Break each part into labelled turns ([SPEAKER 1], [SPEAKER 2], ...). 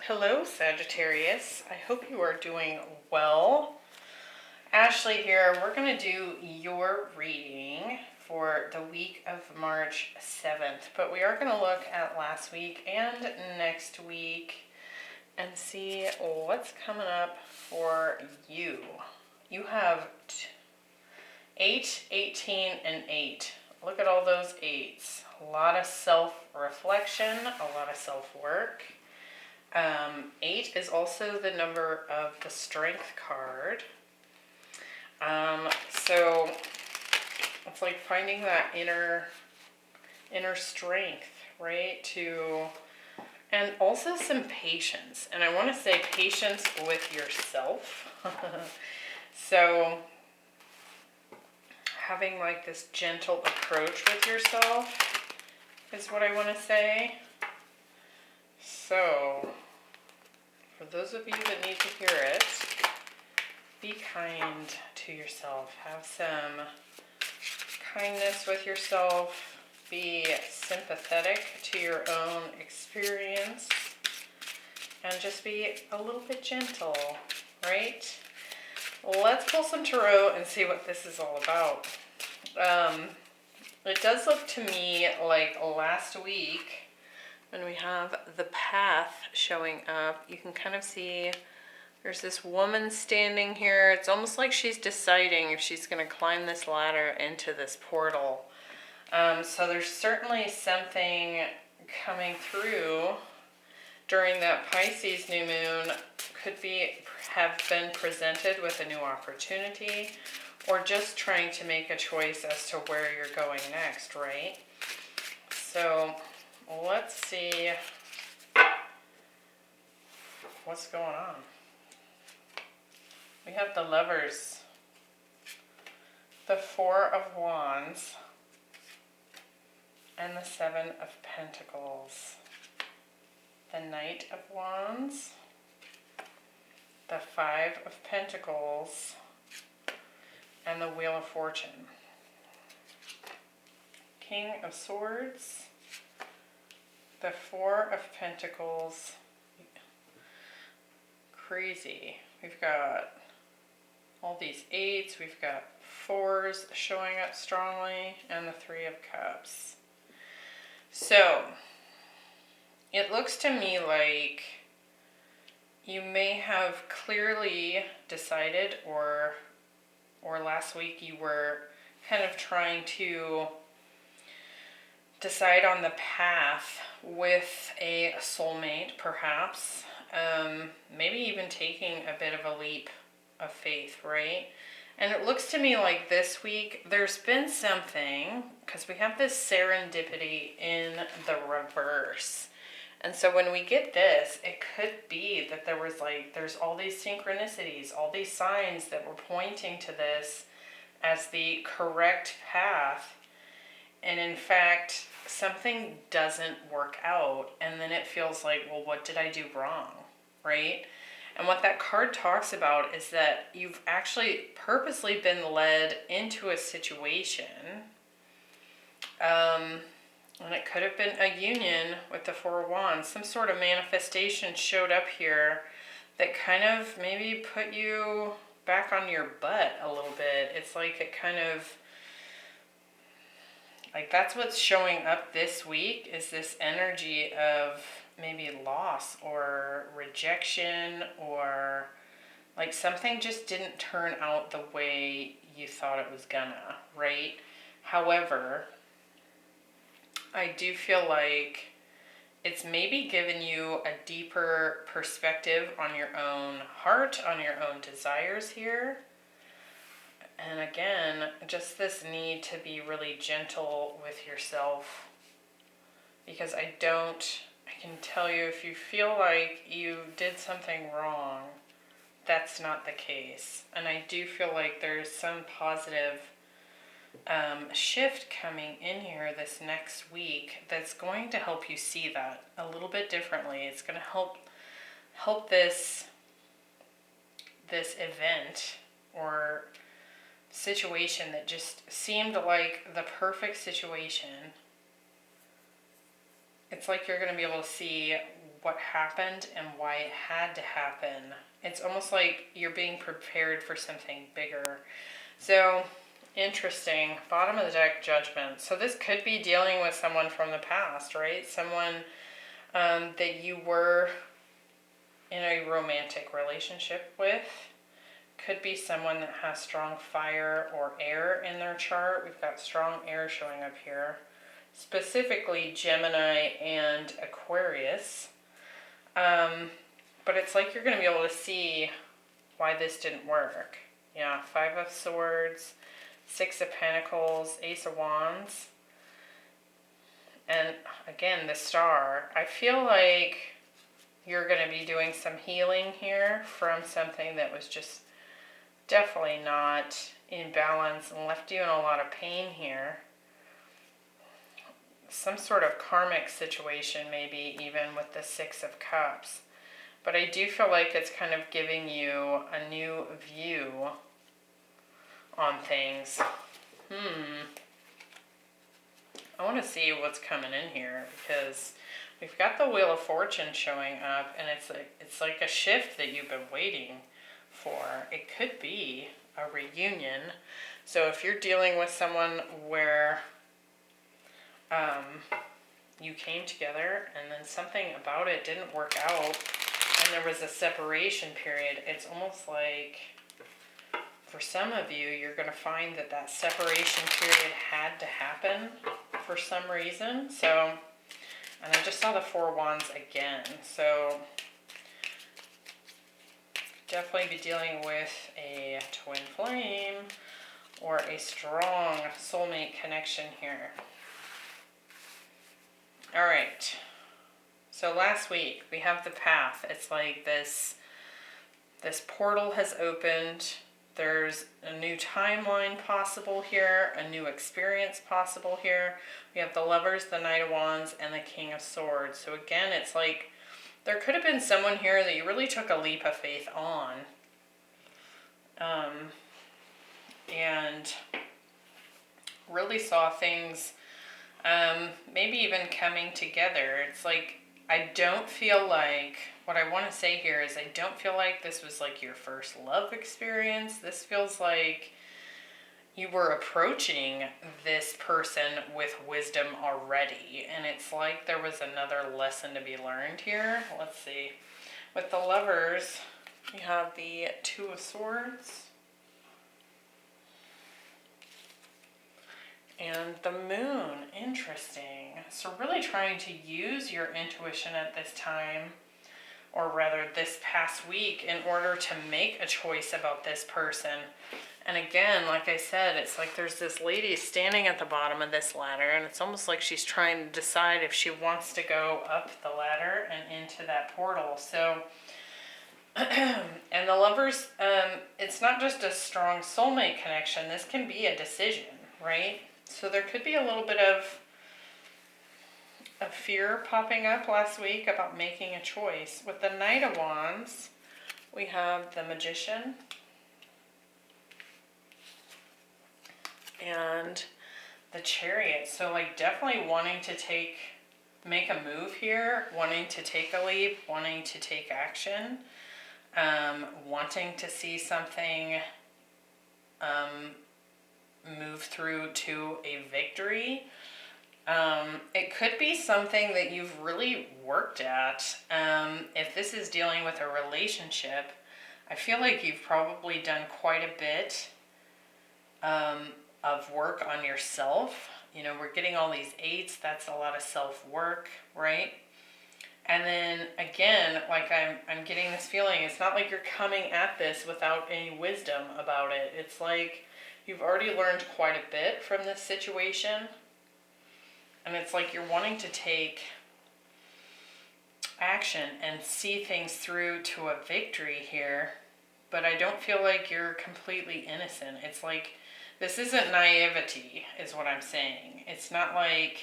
[SPEAKER 1] Hello, Sagittarius. I hope you are doing well. Ashley here. We're going to do your reading for the week of March 7th, but we are going to look at last week and next week and see what's coming up for you. You have 8, 18, and 8. Look at all those 8s. A lot of self-reflection, a lot of self-work. 8 is also the number of the Strength card. So it's like finding that inner strength, right? And also some patience. And I want to say patience with yourself. So having like this gentle approach with yourself is what I want to say. So for those of you that need to hear it, be kind to yourself. Have some kindness with yourself. Be sympathetic to your own experience. And just be a little bit gentle, right? Let's pull some tarot and see what this is all about. It does look to me like last week, when we have the path showing up, you can kind of see there's this woman standing here. It's almost like she's deciding if she's going to climb this ladder into this portal. So there's certainly something coming through during that Pisces new moon. Could have been presented with a new opportunity, or just trying to make a choice as to where you're going next, right? So let's see what's going on. We have the Lovers, the Four of Wands, and the Seven of Pentacles. The Knight of Wands, the Five of Pentacles, and the Wheel of Fortune. King of Swords, the Four of Pentacles. Crazy. We've got all these 8s, we've got 4s showing up strongly, and the Three of Cups. So it looks to me like you may have clearly decided, or last week you were kind of trying to decide on the path with a soulmate, perhaps. Maybe even taking a bit of a leap of faith, right? And it looks to me like this week there's been something, because we have this serendipity in the reverse. And so when we get this, it could be that there's all these synchronicities, all these signs that were pointing to this as the correct path. And in fact, something doesn't work out, and then it feels like, well, what did I do wrong, right? And what that card talks about is that you've actually purposely been led into a situation, and it could have been a union with the Four of Wands. Some sort of manifestation showed up here that kind of maybe put you back on your butt a little bit. It's like it kind of, like that's what's showing up this week, is this energy of maybe loss or rejection, or like something just didn't turn out the way you thought it was gonna, right? However, I do feel like it's maybe given you a deeper perspective on your own heart, on your own desires here. And again, just this need to be really gentle with yourself, because I can tell you, if you feel like you did something wrong, that's not the case. And I do feel like there's some positive shift coming in here this next week that's going to help you see that a little bit differently. It's going to help this event or situation that just seemed like the perfect situation. It's like you're going to be able to see what happened and why it had to happen. It's almost like you're being prepared for something bigger. So, interesting. Bottom of the deck, Judgment. So this could be dealing with someone from the past, right? Someone that you were in a romantic relationship with. Could be someone that has strong fire or air in their chart. We've got strong air showing up here. Specifically Gemini and Aquarius. But it's like you're going to be able to see why this didn't work. Yeah, 5 of Swords, 6 of Pentacles, Ace of Wands. And again, the Star. I feel like you're going to be doing some healing here from something that was just definitely not in balance and left you in a lot of pain here. Some sort of karmic situation, maybe even with the 6 of Cups. But I do feel like it's kind of giving you a new view on things. I want to see what's coming in here, because we've got the Wheel of Fortune showing up, and it's like a shift that you've been waiting for. It could be a reunion. So if you're dealing with someone where you came together and then something about it didn't work out and there was a separation period, it's almost like for some of you, you're going to find that that separation period had to happen for some reason. So, and I just saw the 4 of Wands again. So definitely be dealing with a twin flame or a strong soulmate connection here. All right. So last week we have the Path. It's like this portal has opened. There's a new timeline possible here, a new experience possible here. We have the Lovers, the Knight of Wands, and the King of Swords. So again, it's like there could have been someone here that you really took a leap of faith on. And really saw things maybe even coming together. It's like, I don't feel like, what I want to say here is I don't feel like this was like your first love experience. This feels like you were approaching this person with wisdom already. And it's like there was another lesson to be learned here. Let's see. With the Lovers, you have the 2 of Swords. And the Moon, interesting. So really trying to use your intuition at this time, or rather this past week, in order to make a choice about this person. And again, like I said, it's like there's this lady standing at the bottom of this ladder, and it's almost like she's trying to decide if she wants to go up the ladder and into that portal. So, and the Lovers, it's not just a strong soulmate connection. This can be a decision, right? So there could be a little bit of fear popping up last week about making a choice. With the Knight of Wands, we have the Magician and the Chariot. So like definitely wanting to make a move here, wanting to take a leap, wanting to take action, wanting to see something move through to a victory. It could be something that you've really worked at. If this is dealing with a relationship, I feel like you've probably done quite a bit of work on yourself. You know, we're getting all these 8s. That's a lot of self-work, right? And then again, like I'm getting this feeling, it's not like you're coming at this without any wisdom about it. It's like you've already learned quite a bit from this situation. And it's like you're wanting to take action and see things through to a victory here. But I don't feel like you're completely innocent. It's like, this isn't naivety, is what I'm saying. It's not like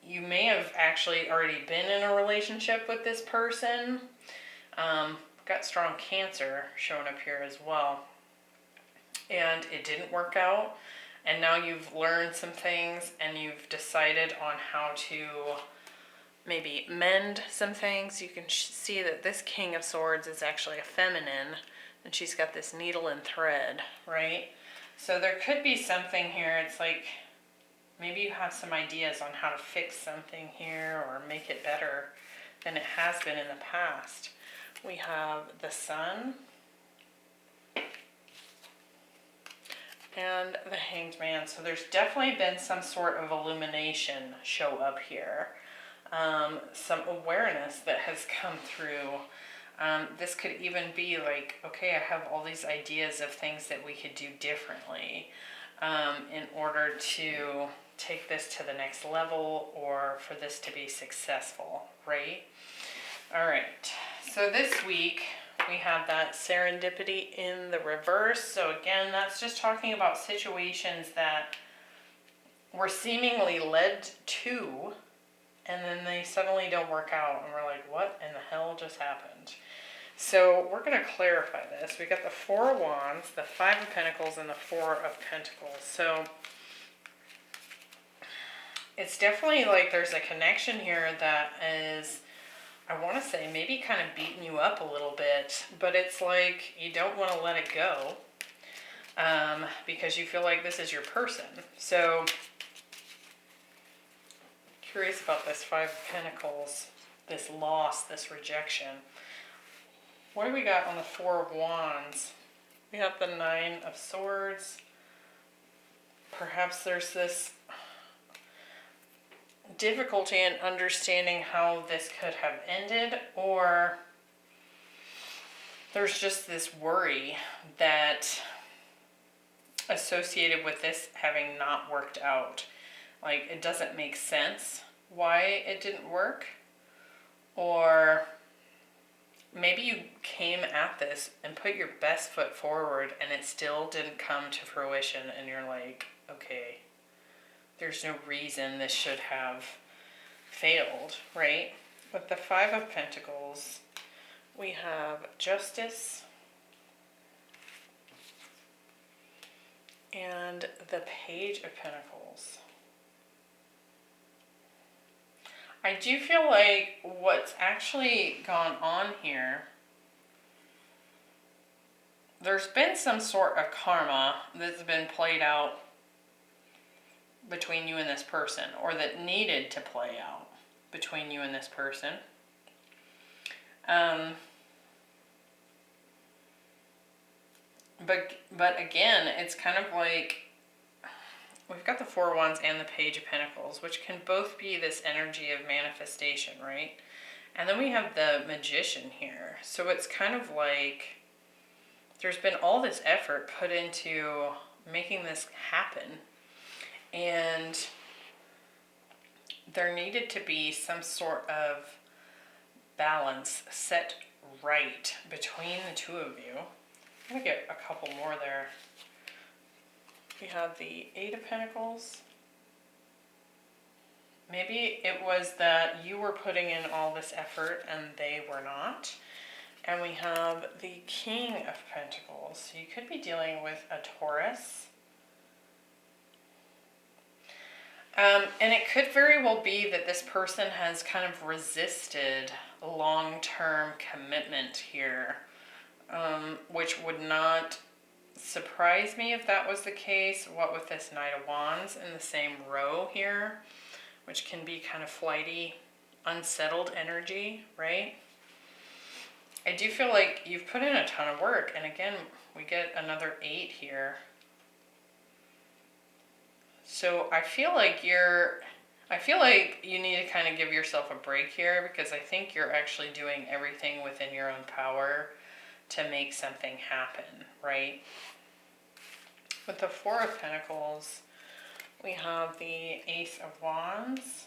[SPEAKER 1] you may have actually already been in a relationship with this person. Got strong Cancer showing up here as well. And it didn't work out. And now you've learned some things and you've decided on how to maybe mend some things. You can see that this King of Swords is actually a feminine, and she's got this needle and thread, right? So there could be something here. It's like maybe you have some ideas on how to fix something here or make it better than it has been in the past. We have the Sun and the Hanged Man. So there's definitely been some sort of illumination show up here. Some awareness that has come through. This could even be like, okay, I have all these ideas of things that we could do differently in order to take this to the next level or for this to be successful, right? All right, so this week we have that serendipity in the reverse. So again, that's just talking about situations that we're seemingly led to, and then they suddenly don't work out, and we're like, what in the hell just happened? So we're going to clarify this. We got the Four of Wands, the Five of Pentacles, and the Four of Pentacles. So it's definitely like there's a connection here that is, I want to say, maybe kind of beating you up a little bit, but it's like you don't want to let it go because you feel like this is your person. So curious about this Five of Pentacles, this loss, this rejection. What do we got on the Four of Wands? We have the Nine of Swords. Perhaps there's this difficulty in understanding how this could have ended, or there's just this worry that associated with this having not worked out. Like, it doesn't make sense why it didn't work, or maybe you came at this and put your best foot forward and it still didn't come to fruition, and you're like, okay, there's no reason this should have failed, right? With the Five of Pentacles, we have Justice and the Page of Pentacles. I do feel like what's actually gone on here, there's been some sort of karma that's been played out between you and this person, or that needed to play out between you and this person. But again, it's kind of like we've got the Four of Wands and the Page of Pentacles, which can both be this energy of manifestation, right? And then we have the Magician here. So it's kind of like there's been all this effort put into making this happen. And there needed to be some sort of balance set right between the two of you. I'm going to get a couple more there. We have the Eight of Pentacles. Maybe it was that you were putting in all this effort and they were not. And we have the King of Pentacles. So you could be dealing with a Taurus. And it could very well be that this person has kind of resisted long-term commitment here, which would not surprise me if that was the case. What with this Knight of Wands in the same row here, which can be kind of flighty, unsettled energy, right? I do feel like you've put in a ton of work, and again, we get another 8 here. So I feel like you need to kind of give yourself a break here, because I think you're actually doing everything within your own power to make something happen, right? With the Four of Pentacles, we have the Ace of Wands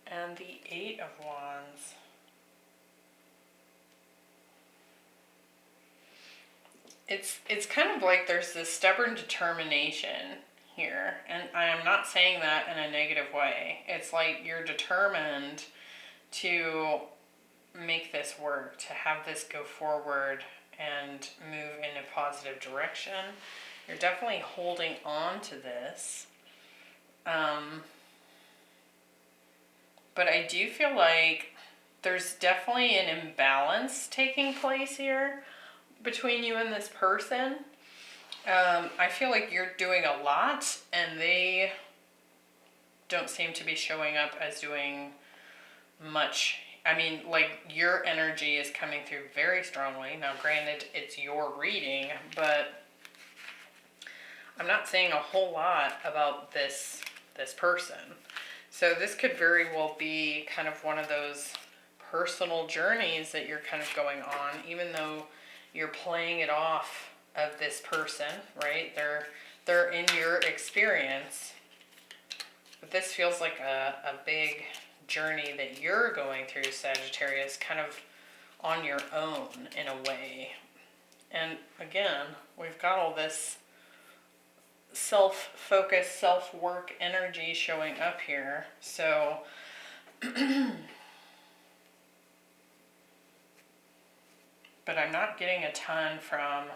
[SPEAKER 1] and the Eight of Wands. It's kind of like there's this stubborn determination here, and I am not saying that in a negative way. It's like you're determined to make this work, to have this go forward and move in a positive direction. You're definitely holding on to this. But I do feel like there's definitely an imbalance taking place here between you and this person. I feel like you're doing a lot and they don't seem to be showing up as doing much. I mean, like, your energy is coming through very strongly. Now, granted, it's your reading, but I'm not saying a whole lot about this person. So this could very well be kind of one of those personal journeys that you're kind of going on, even though you're playing it off of this person, right? They're in your experience. But this feels like a big journey that you're going through, Sagittarius, kind of on your own in a way. And again, we've got all this self-focus, self-work energy showing up here. So but I'm not getting a ton from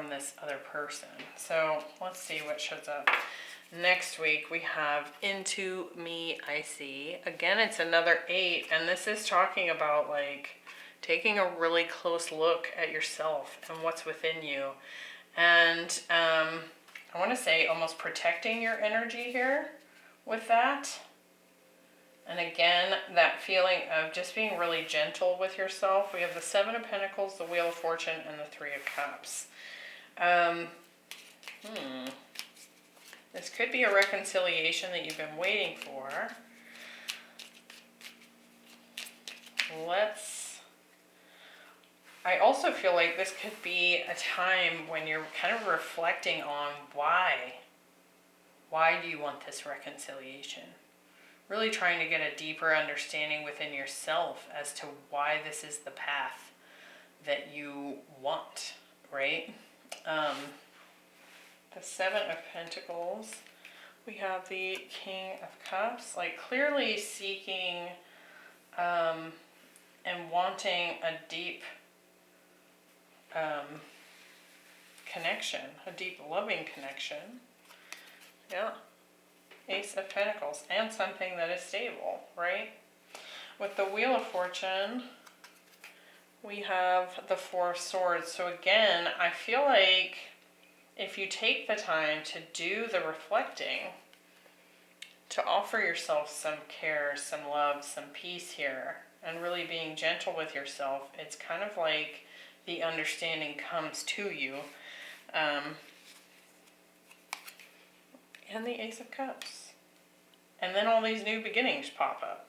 [SPEAKER 1] this other person. So let's see what shows up. Next week we have Into Me, I See. Again, it's another 8, and this is talking about like taking a really close look at yourself and what's within you. And I want to say almost protecting your energy here with that. And again, that feeling of just being really gentle with yourself. We have the 7 of Pentacles, the Wheel of Fortune, and the 3 of Cups. This could be a reconciliation that you've been waiting for. I also feel like this could be a time when you're kind of reflecting on why. Why do you want this reconciliation? Really trying to get a deeper understanding within yourself as to why this is the path that you want, right? The 7 of Pentacles, we have the King of Cups, like clearly seeking and wanting a deep connection, a deep loving connection. Yeah. Ace of Pentacles, and something that is stable, right? With the Wheel of Fortune, we have the 4 of Swords. So again, I feel like if you take the time to do the reflecting, to offer yourself some care, some love, some peace here, and really being gentle with yourself, it's kind of like the understanding comes to you. And the Ace of Cups. And then all these new beginnings pop up.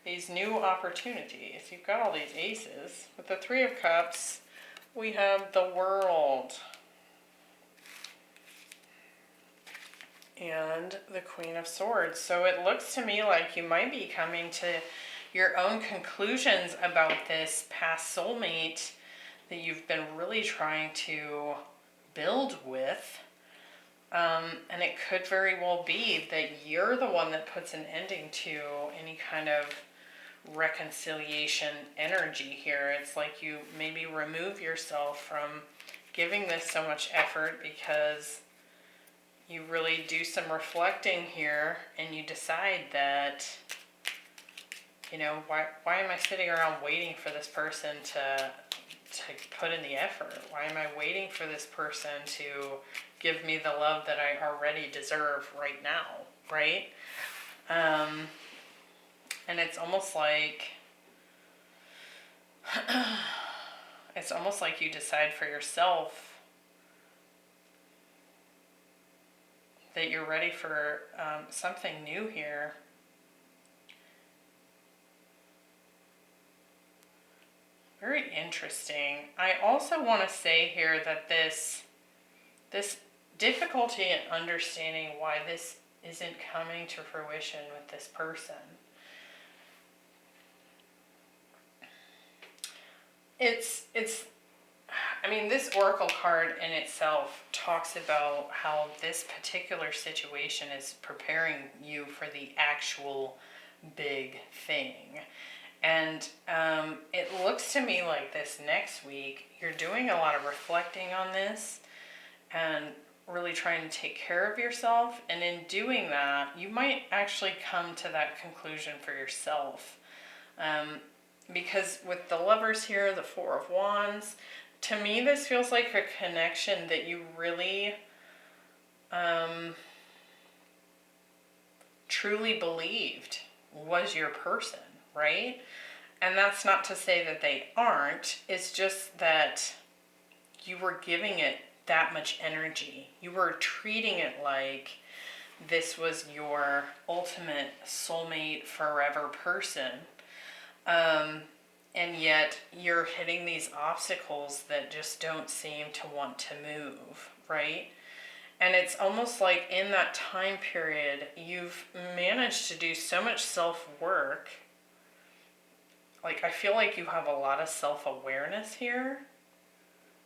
[SPEAKER 1] These new opportunities. You've got all these aces. With the 3 of Cups, we have the World. And the Queen of Swords. So it looks to me like you might be coming to your own conclusions about this past soulmate that you've been really trying to build with. And it could very well be that you're the one that puts an ending to any kind of reconciliation energy here. It's like you maybe remove yourself from giving this so much effort because you really do some reflecting here and you decide that, you know, why am I sitting around waiting for this person to put in the effort? Why am I waiting for this person to give me the love that I already deserve right now, right? And it's almost like you decide for yourself that you're ready for something new here. Very interesting. I also want to say here that this difficulty in understanding why this isn't coming to fruition with this person. I mean, this oracle card in itself talks about how this particular situation is preparing you for the actual big thing. And it looks to me like this next week, you're doing a lot of reflecting on this and really trying to take care of yourself. And in doing that, you might actually come to that conclusion for yourself. Because with the Lovers here, the Four of Wands, to me this feels like a connection that you really truly believed was your person, right? And that's not to say that they aren't. It's just that you were giving it that much energy. You were treating it like this was your ultimate soulmate forever person. And yet you're hitting these obstacles that just don't seem to want to move, right? And it's almost like in that time period, you've managed to do so much self-work. Like, I feel like you have a lot of self-awareness here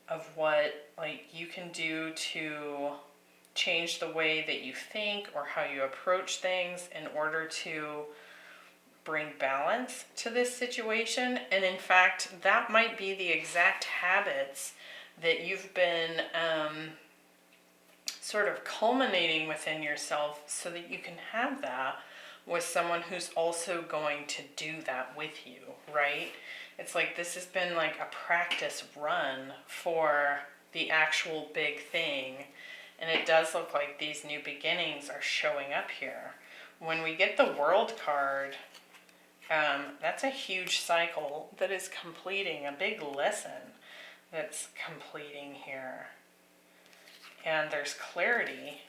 [SPEAKER 1] of what, like, you can do to change the way that you think or how you approach things in order to bring balance to this situation. And in fact, that might be the exact habits that you've been sort of culminating within yourself so that you can have that with someone who's also going to do that with you, right? It's like this has been like a practice run for the actual big thing. And it does look like these new beginnings are showing up here. When we get the World card, that's a huge cycle that is completing, a big lesson that's completing here. And there's clarity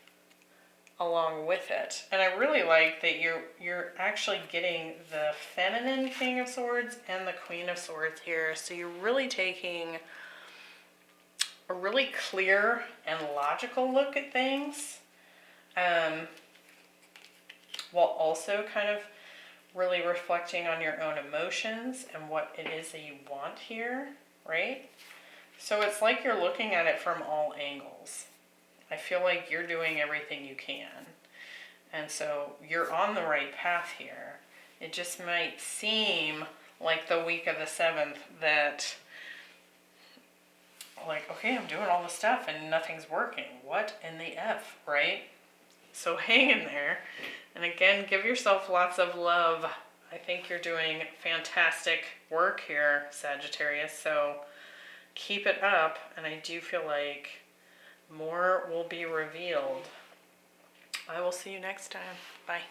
[SPEAKER 1] along with it. And I really like that you're actually getting the feminine King of Swords and the Queen of Swords here. So you're really taking a really clear and logical look at things, while also kind of really reflecting on your own emotions and what it is that you want here, right? So it's like you're looking at it from all angles. I feel like you're doing everything you can. And so you're on the right path here. It just might seem like the week of the 7th that, like, okay, I'm doing all the stuff and nothing's working. What in the F, right? So hang in there. And again, give yourself lots of love. I think you're doing fantastic work here, Sagittarius. So keep it up. And I do feel like more will be revealed. I will see you next time. Bye.